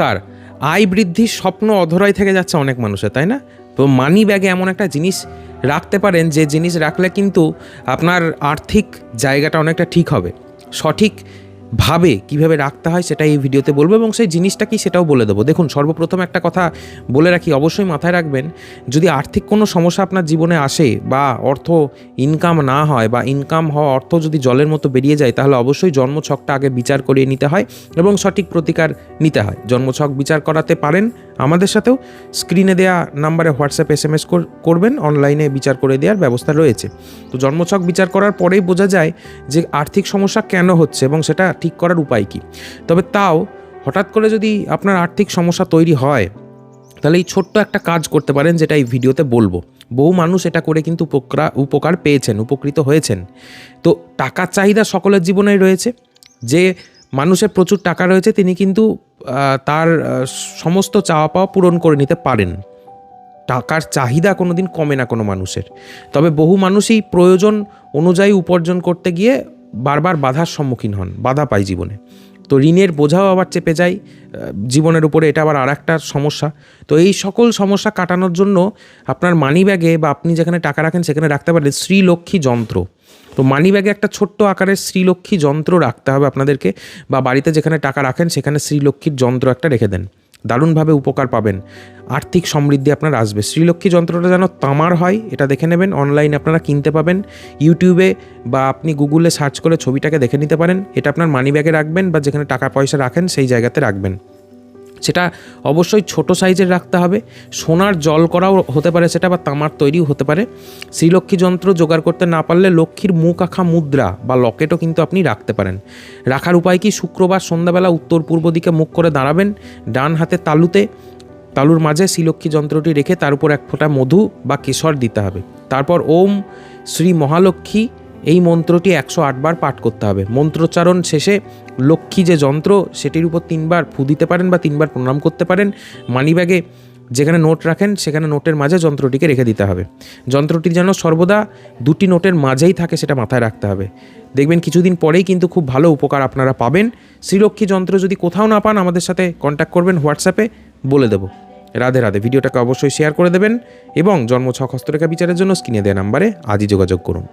কার আয় বৃদ্ধির স্বপ্ন অধরাই থেকে যাচ্ছে অনেক মানুষের, তাই না? তো মানি ব্যাগে এমন একটা জিনিস রাখতে পারেন যে জিনিস রাখলে কিন্তু আপনার আর্থিক জায়গাটা অনেকটা ঠিক হবে। সঠিকভাবে কীভাবে রাখতে হয় সেটা এই ভিডিওতে বলবো, এবং সেই জিনিসটা কি সেটাও বলে দেবো। দেখুন, সর্বপ্রথম একটা কথা বলে রাখি, অবশ্যই মাথায় রাখবেন, যদি আর্থিক কোনো সমস্যা আপনার জীবনে আসে বা অর্থ ইনকাম না হয় বা ইনকাম হওয়া অর্থ যদি জলের মতো বেরিয়ে যায়, তাহলে অবশ্যই জন্মছকটা আগে বিচার করিয়ে নিতে হয় এবং সঠিক প্রতিকার নিতে হয়। জন্মছক বিচার করাতে পারেন আমাদের সাথেও, স্ক্রিনে দেওয়া নাম্বারে হোয়াটসঅ্যাপ SMS করবেন, অনলাইনে বিচার করে দেওয়ার ব্যবস্থা রয়েছে। তো জন্মছক বিচার করার পরেই বোঝা যায় যে আর্থিক সমস্যা কেন হচ্ছে এবং সেটা ঠিক করার উপায় কী। তবে তাও হঠাৎ করে যদি আপনার আর্থিক সমস্যা তৈরি হয়, তাহলে এই ছোট্ট একটা কাজ করতে পারেন, যেটা এই ভিডিওতে বলবো। বহু মানুষ এটা করে কিন্তু উপকার পেয়েছেন, উপকৃত হয়েছেন। তো টাকার চাহিদা সকলের জীবনেই রয়েছে। যে মানুষের প্রচুর টাকা রয়েছে তিনি কিন্তু তার সমস্ত চাওয়া পাওয়া পূরণ করে নিতে পারেন। টাকার চাহিদা কোনো দিন কমে না কোনো মানুষের। তবে বহু মানুষই প্রয়োজন অনুযায়ী উপার্জন করতে গিয়ে বারবার বাধার সম্মুখীন হন, বাধা পায় জীবনে। তো ঋণের বোঝাও আবার চেপে যায় জীবনের উপরে, এটা আবার আর একটা সমস্যা। তো এই সকল সমস্যা কাটানোর জন্য আপনার মানি ব্যাগে বা আপনি যেখানে টাকা রাখেন সেখানে রাখতে পারেন শ্রীলক্ষ্মী যন্ত্র। তো মানি ব্যাগে একটা ছোট্ট আকারের শ্রীলক্ষ্মী যন্ত্র রাখতে হবে আপনাদেরকে, বা বাড়িতে যেখানে টাকা রাখেন সেখানে শ্রীলক্ষ্মীর যন্ত্র একটা রেখে দেন। দারুণভাবে উপকার পাবেন, আর্থিক সমৃদ্ধি আপনার আসবে। শ্রীলক্ষ্মী যন্ত্রটা যেন তামার হয় এটা দেখে নেবেন, অনলাইনে আপনারা কিনতে পাবেন। ইউটিউবে বা আপনি গুগলে সার্চ করে ছবিটাকে দেখে নিতে পারেন। এটা আপনার মানি ব্যাগে রাখবেন বা যেখানে টাকা পয়সা রাখেন সেই জায়গাতে রাখবেন। সেটা অবশ্যই ছোট সাইজের রাখতে হবে। সোনার জল করাও হতে পারে সেটা, বা তামার তৈরিও হতে পারে। শ্রীলক্ষ্মী যন্ত্র জোগাড় করতে না পারলে লক্ষ্মীর মুখ আঁকা মুদ্রা বা লকেটও কিন্তু আপনি রাখতে পারেন। রাখার উপায় কি, শুক্রবার সন্ধ্যাবেলা উত্তর পূর্ব দিকে মুখ করে দাঁড়াবেন, ডান হাতে তালুর মাঝে শ্রীলক্ষ্মী যন্ত্রটি রেখে তার উপর এক ফোঁটা মধু বা কেশর দিতে হবে। তারপর ওম শ্রী মহালক্ষ্মী এই মন্ত্রটি 108 বার পাঠ করতে হবে। মন্ত্রোচ্চারণ শেষে লক্ষ্মী যে যন্ত্র সেটির উপর 3 বার ফু দিতে পারেন বা 3 বার প্রণাম করতে পারেন। মানিব্যাগে যেখানে নোট রাখেন সেখানে নোটের মাঝে যন্ত্রটিকে রেখে দিতে হবে। যন্ত্রটি যেন সর্বদা 2টি নোটের মাঝেই থাকে সেটা মাথায় রাখতে হবে। দেখবেন কিছুদিন পরেই কিন্তু খুব ভালো উপকার আপনারা পাবেন। শ্রীলক্ষ্মী যন্ত্র যদি কোথাও না পান আমাদের সাথে কন্ট্যাক্ট করবেন, হোয়াটসঅ্যাপে বলে দেবো। রাধে রাধে। ভিডিওটাকে অবশ্যই শেয়ার করে দেবেন এবং জন্মছক হস্তরেখা বিচারের জন্য স্ক্রিনে দেওয়া নাম্বারে আজই যোগাযোগ করুন।